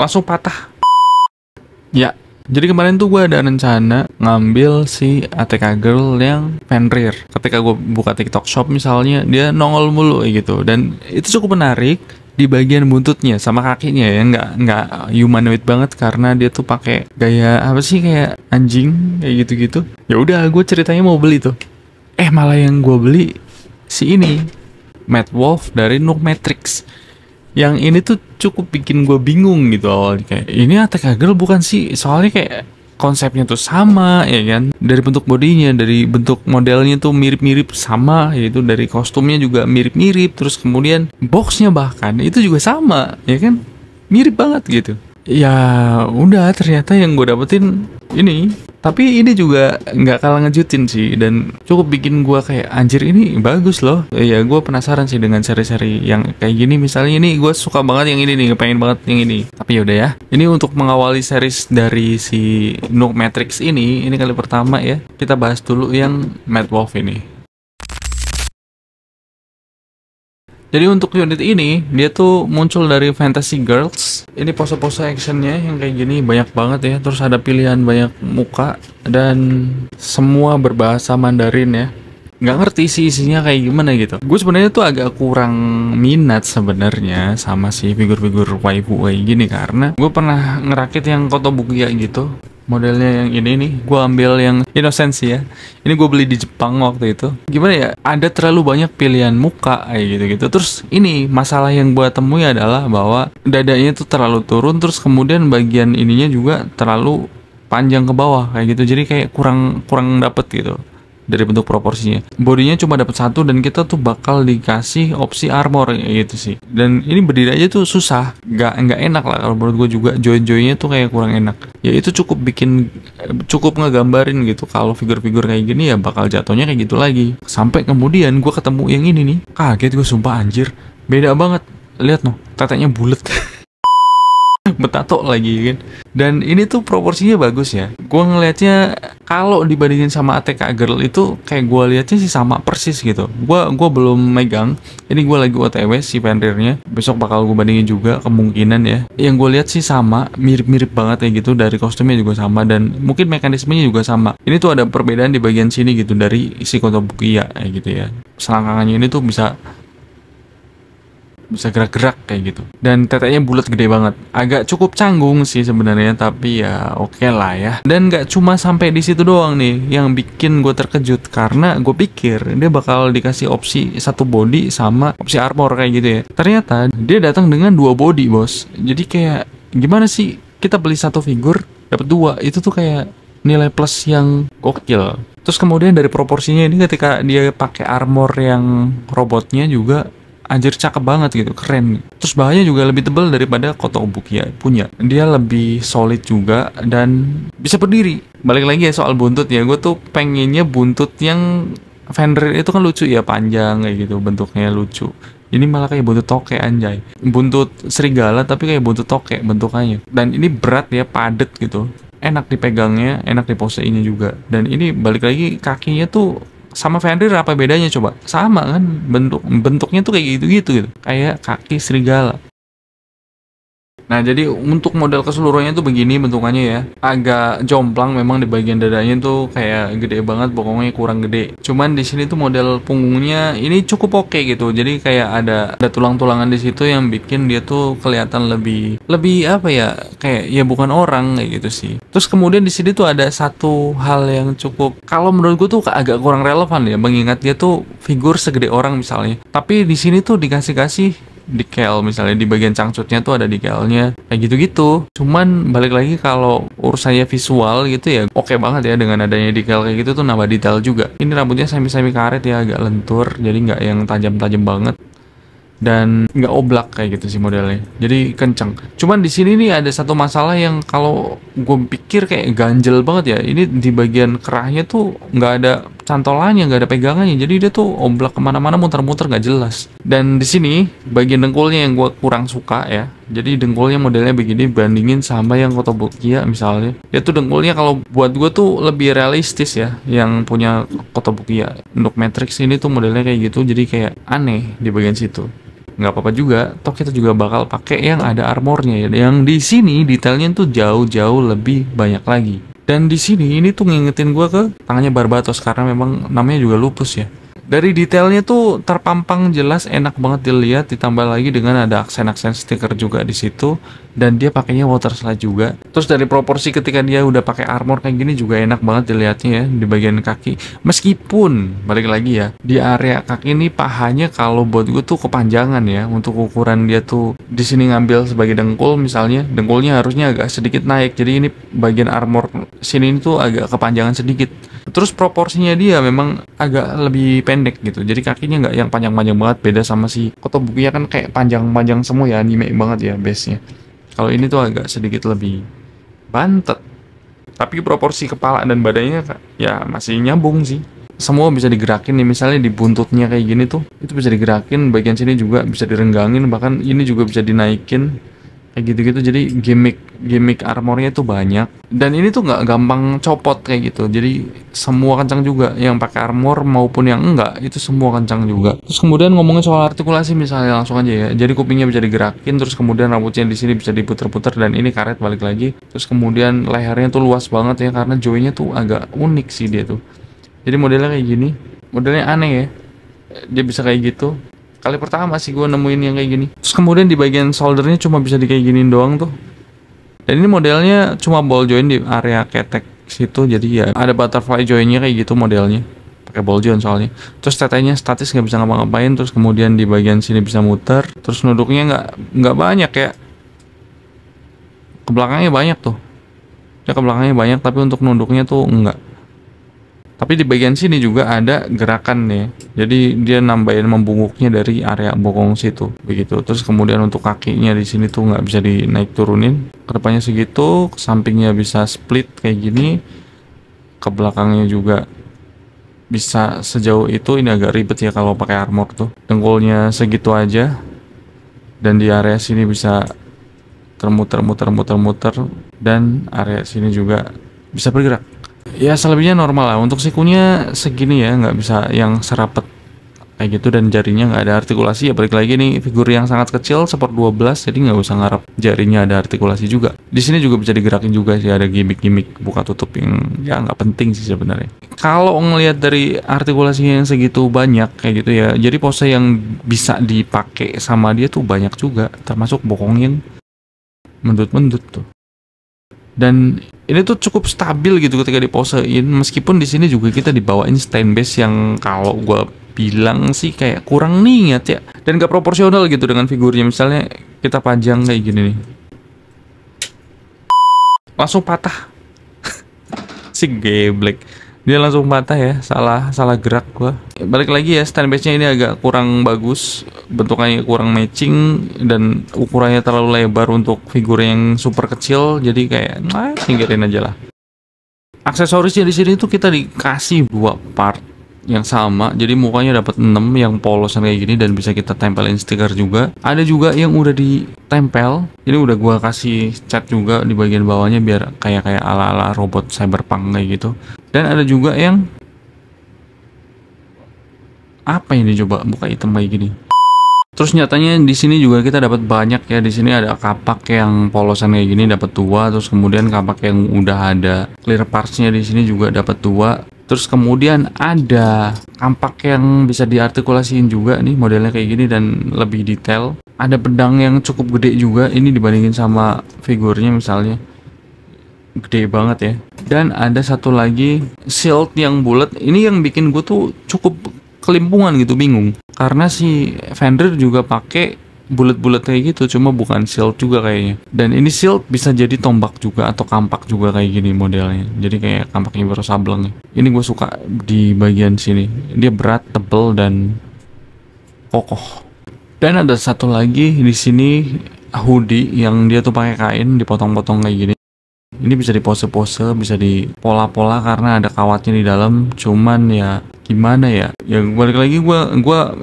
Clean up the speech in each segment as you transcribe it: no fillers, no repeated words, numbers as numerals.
langsung patah. Ya, jadi kemarin tuh gue ada rencana ngambil si ATK Girl yang Fenrir. Ketika gue buka TikTok Shop misalnya, dia nongol mulu gitu. Dan itu cukup menarik di bagian buntutnya sama kakinya ya, nggak humanoid banget karena dia tuh pakai gaya apa sih, kayak anjing kayak gitu-gitu. Ya udah, gue ceritanya mau beli tuh. Malah yang gue beli si ini, Mad Wolf dari Nook Matrix. Yang ini tuh cukup bikin gue bingung gitu awalnya, kayak ini ATK Girl bukan sih, soalnya kayak konsepnya tuh sama ya kan, dari bentuk bodinya, dari bentuk modelnya tuh mirip-mirip sama, yaitu dari kostumnya juga mirip-mirip, terus kemudian boxnya bahkan itu juga sama ya kan, mirip banget gitu. Ya udah, ternyata yang gue dapetin ini. Tapi ini juga nggak kalah ngejutin sih, dan cukup bikin gue kayak anjir ini bagus loh. Ya gue penasaran sih dengan seri-seri yang kayak gini. Misalnya ini gue suka banget yang ini nih, pengen banget yang ini. Tapi yaudah ya, ini untuk mengawali series dari si Nook Matrix ini kali pertama ya, kita bahas dulu yang Mad Wolf ini. Jadi untuk unit ini, dia tuh muncul dari Fantasy Girls. Ini pose-pose actionnya yang kayak gini banyak banget ya. Terus ada pilihan banyak muka dan semua berbahasa Mandarin ya. Nggak ngerti sih isinya kayak gimana gitu. Gue sebenarnya tuh agak kurang minat sebenarnya sama si figur-figur waifu kayak gini, karena gue pernah ngerakit yang Kotobukiya gitu. Modelnya yang ini nih, gue ambil yang Innocence ya. Ini gue beli di Jepang waktu itu. Gimana ya, ada terlalu banyak pilihan muka kayak gitu-gitu. Terus ini, masalah yang gue temui adalah bahwa dadanya tuh terlalu turun, terus kemudian bagian ininya juga terlalu panjang ke bawah kayak gitu. Jadi kayak kurang dapet gitu dari bentuk proporsinya. Bodinya cuma dapat satu dan kita tuh bakal dikasih opsi armor kayak gitu sih. Dan ini berdiri aja tuh susah, nggak enak lah kalau menurut gue juga. Join-joinnya tuh kayak kurang enak. Ya itu cukup ngegambarin gitu kalau figur-figur kayak gini ya bakal jatuhnya kayak gitu lagi. Sampai kemudian gue ketemu yang ini nih, kaget gue sumpah anjir. Beda banget. Lihat noh, tetenya bulet. Betato lagi kan. Dan ini tuh proporsinya bagus ya. Gue ngelihatnya kalau dibandingin sama ATK Girl itu kayak gue lihatnya sih sama persis gitu. Gue belum megang. Ini gue lagi OTW si Fenrirnya. Besok bakal gue bandingin juga kemungkinan ya. Yang gue lihat sih sama, mirip-mirip banget ya gitu. Dari kostumnya juga sama dan mungkin mekanismenya juga sama. Ini tuh ada perbedaan di bagian sini gitu dari si Kotobukiya kayak gitu ya. Selangkangannya ini tuh bisa gerak-gerak kayak gitu, dan tetenya bulat gede banget. Agak cukup canggung sih sebenarnya, tapi ya oke lah ya. Dan nggak cuma sampai di situ doang nih yang bikin gue terkejut, karena gue pikir dia bakal dikasih opsi satu body sama opsi armor kayak gitu ya. Ternyata dia datang dengan dua body bos. Jadi kayak gimana sih kita beli satu figur dapat dua, itu tuh kayak nilai plus yang gokil. Terus kemudian dari proporsinya ini ketika dia pakai armor yang robotnya juga anjir cakep banget gitu, keren. Terus bahannya juga lebih tebal daripada Kotobukiya punya. Dia lebih solid juga dan bisa berdiri. Balik lagi ya soal buntut ya, gue tuh pengennya buntut yang Fenrir itu kan lucu ya, panjang kayak gitu, bentuknya lucu. Ini malah kayak buntut tokek anjay. Buntut serigala tapi kayak buntut tokek bentukannya. Dan ini berat ya, padet gitu. Enak dipegangnya, enak diposeinnya juga. Dan ini balik lagi kakinya tuh sama Fenrir apa bedanya coba? Sama kan, bentuknya tuh kayak gitu-gitu gitu. Kayak kaki serigala. Nah, jadi untuk model keseluruhannya tuh begini bentukannya ya. Agak jomplang memang di bagian dadanya tuh kayak gede banget, pokoknya kurang gede. Cuman di sini tuh model punggungnya ini cukup oke gitu. Jadi kayak ada tulang-tulangan di situ yang bikin dia tuh kelihatan lebih apa ya? Kayak ya bukan orang kayak gitu sih. Terus kemudian di sini tuh ada satu hal yang cukup, kalau menurut gue tuh agak kurang relevan ya, mengingat dia tuh figur segede orang misalnya. Tapi di sini tuh dikasih decal, misalnya di bagian cangcutnya tuh ada decalnya kayak gitu-gitu. Cuman balik lagi kalau urusannya visual gitu ya oke banget ya, dengan adanya decal kayak gitu tuh nambah detail juga. Ini rambutnya semi karet ya, agak lentur, jadi nggak yang tajam-tajam banget dan nggak oblak kayak gitu sih modelnya, jadi kenceng. Cuman di sini nih ada satu masalah yang kalau gue pikir kayak ganjel banget ya. Ini di bagian kerahnya tuh nggak ada cantolannya, nggak ada pegangannya, jadi dia tuh oblak kemana-mana, muter-muter nggak jelas. Dan di sini bagian dengkulnya yang gue kurang suka ya. Jadi dengkulnya modelnya begini bandingin sama yang Kotobukiya misalnya. Dia tuh dengkulnya kalau buat gue tuh lebih realistis ya, yang punya Kotobukiya. Nook Matrix ini tuh modelnya kayak gitu, jadi kayak aneh di bagian situ. nggak apa-apa juga, toh kita juga bakal pakai yang ada armornya ya. Yang di sini detailnya tuh jauh-jauh lebih banyak lagi. Dan di sini ini tuh ngingetin gue ke tangannya Barbatos karena memang namanya juga lupus ya. Dari detailnya tuh terpampang jelas, enak banget dilihat, ditambah lagi dengan ada aksen-aksen stiker juga di situ, dan dia pakainya water slide juga. Terus dari proporsi ketika dia udah pakai armor kayak gini juga enak banget dilihatnya ya di bagian kaki. Meskipun balik lagi ya, di area kaki ini pahanya kalau buat gue tuh kepanjangan ya, untuk ukuran dia tuh di sini ngambil sebagai dengkul misalnya, dengkulnya harusnya agak sedikit naik. Jadi ini bagian armor sini tuh agak kepanjangan sedikit. Terus proporsinya dia memang agak lebih pendek gitu. Jadi kakinya nggak yang panjang-panjang banget, beda sama si Kotobukiya kan kayak panjang-panjang semua ya, anime banget ya base-nya. Kalau ini tuh agak sedikit lebih bantet. Tapi proporsi kepala dan badannya ya masih nyambung sih. Semua bisa digerakin nih, misalnya di buntutnya kayak gini tuh, itu bisa digerakin, bagian sini juga bisa direnggangin, bahkan ini juga bisa dinaikin. Kayak gitu-gitu, jadi gimmick armornya tuh banyak, dan ini tuh nggak gampang copot kayak gitu. Jadi semua kencang juga, yang pakai armor maupun yang enggak itu semua kencang juga. Terus kemudian ngomongin soal artikulasi misalnya, langsung aja ya, jadi kupingnya bisa digerakin, terus kemudian rambutnya di sini bisa diputer-puter, dan ini karet balik lagi. Terus kemudian lehernya tuh luas banget ya, karena joinnya tuh agak unik sih dia tuh. Jadi modelnya kayak gini, modelnya aneh ya, dia bisa kayak gitu. Kali pertama sih gue nemuin yang kayak gini. Terus kemudian di bagian soldernya cuma bisa di kayak giniin doang tuh. Dan ini modelnya cuma ball joint di area ketek situ, jadi ya ada butterfly jointnya kayak gitu modelnya. Pakai ball joint soalnya. Terus tetenya statis, nggak bisa ngapa-ngapain. Terus kemudian di bagian sini bisa muter. Terus nuduknya nggak banyak ya. Ke belakangnya banyak tuh. Ya ke belakangnya banyak, tapi untuk nunduknya tuh enggak. Tapi di bagian sini juga ada gerakan nih. Jadi dia nambahin membungkuknya dari area bokong situ, begitu. Terus kemudian untuk kakinya di sini tuh nggak bisa dinaik turunin. Kedepannya segitu, ke sampingnya bisa split kayak gini. Ke belakangnya juga bisa sejauh itu. Ini agak ribet ya kalau pakai armor tuh. Dengkulnya segitu aja. Dan di area sini bisa termuter, dan area sini juga bisa bergerak. Ya selebihnya normal lah. Untuk sikunya segini ya, nggak bisa yang serapet kayak gitu, dan jarinya nggak ada artikulasi ya. Balik lagi nih, figur yang sangat kecil 1/12, jadi nggak usah ngarep jarinya ada artikulasi juga. Di sini juga bisa digerakin juga sih, ada gimmick buka tutup yang ya nggak penting sih sebenarnya. Kalau ngelihat dari artikulasinya yang segitu banyak kayak gitu ya, jadi pose yang bisa dipakai sama dia tuh banyak juga, termasuk bokong yang mendut-mendut tuh. Dan ini tuh cukup stabil gitu ketika diposein, meskipun di sini juga kita dibawain stand base yang kalau gue bilang sih kayak kurang niat ya, dan gak proporsional gitu dengan figurnya. Misalnya kita pajang kayak gini nih, langsung patah. Si geblek, dia langsung patah ya, salah gerak gua. Balik lagi ya, stand base-nya ini agak kurang bagus, bentukannya kurang matching, dan ukurannya terlalu lebar untuk figur yang super kecil. Jadi kayak singkirin aja lah. Aksesorisnya di sini tuh kita dikasih 2 part yang sama, jadi mukanya dapat 6 yang polosan kayak gini, dan bisa kita tempelin stiker juga. Ada juga yang udah ditempel, jadi udah gua kasih cat juga di bagian bawahnya biar kayak ala-ala robot cyberpunk kayak gitu. Dan ada juga yang apa ini, coba buka item kayak gini. Terus nyatanya di sini juga kita dapat banyak ya. Di sini ada kapak yang polosan kayak gini, dapat 2. Terus kemudian kapak yang udah ada clear parts-nya di sini juga dapat 2. Terus kemudian ada kampak yang bisa diartikulasiin juga nih, modelnya kayak gini dan lebih detail. Ada pedang yang cukup gede juga, ini dibandingin sama figurnya misalnya. Gede banget ya. Dan ada satu lagi shield yang bulat. Ini yang bikin gue tuh cukup kelimpungan gitu, bingung. Karena si Fenrir juga pakai bulat-bulat kayak gitu, cuma bukan shield juga kayaknya. Dan ini shield bisa jadi tombak juga atau kampak juga kayak gini modelnya. Jadi kayak kampaknya Wiro Sableng. Ini gue suka di bagian sini. Dia berat, tebel, dan kokoh. Dan ada satu lagi di sini hoodie yang dia tuh pakai kain dipotong-potong kayak gini. Ini bisa dipose-pose, bisa dipola-pola karena ada kawatnya di dalam. Cuman ya gimana ya? Ya balik lagi gua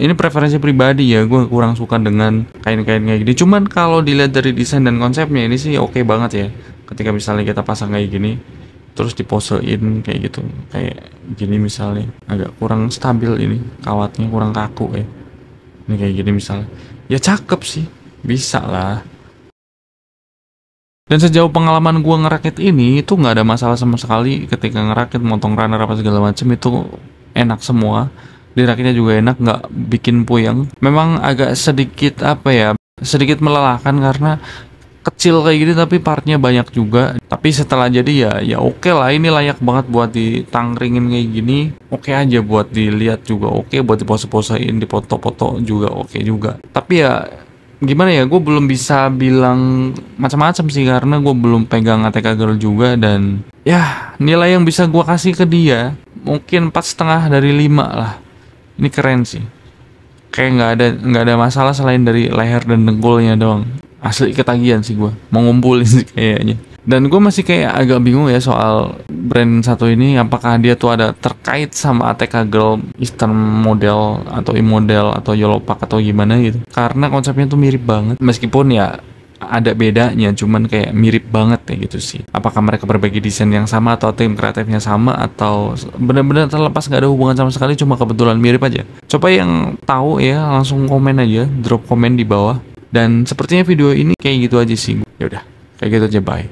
ini preferensi pribadi ya. Gua kurang suka dengan kain-kain kayak gini. Cuman kalau dilihat dari desain dan konsepnya ini sih oke banget ya. Ketika misalnya kita pasang kayak gini, terus diposein kayak gitu, kayak gini misalnya, agak kurang stabil ini, kawatnya kurang kaku ya. Ini kayak gini misalnya. ya cakep sih, bisa lah. Dan sejauh pengalaman gua ngerakit ini itu nggak ada masalah sama sekali ketika ngerakit, motong runner apa segala macem itu enak semua. Dirakitnya juga enak, nggak bikin puyeng. Memang agak sedikit apa ya, sedikit melelahkan karena kecil kayak gini tapi partnya banyak juga. Tapi setelah jadi ya oke lah, ini layak banget buat ditangringin kayak gini. Oke aja buat dilihat juga, oke buat dipose-posein, dipoto-foto juga oke juga. Tapi ya gimana ya, gue belum bisa bilang macam-macam sih karena gue belum pegang ATK Girl juga. Dan ya nilai yang bisa gue kasih ke dia mungkin 4,5 dari 5 lah. Ini keren sih, kayak nggak ada masalah selain dari leher dan dengkulnya doang. Asli ketagihan sih gue mau ngumpulin sih kayaknya. Dan gue masih kayak agak bingung ya soal brand satu ini, apakah dia tuh ada terkait sama ATK Girl Eastern model atau model atau Yellowpack atau gimana gitu, karena konsepnya tuh mirip banget meskipun ya ada bedanya, cuman kayak mirip banget ya gitu sih. Apakah mereka berbagi desain yang sama atau tim kreatifnya sama atau benar-benar terlepas nggak ada hubungan sama sekali, cuma kebetulan mirip aja. Coba yang tahu ya langsung komen aja, drop komen di bawah. Dan sepertinya video ini kayak gitu aja sih. Ya udah, kayak gitu aja, bye.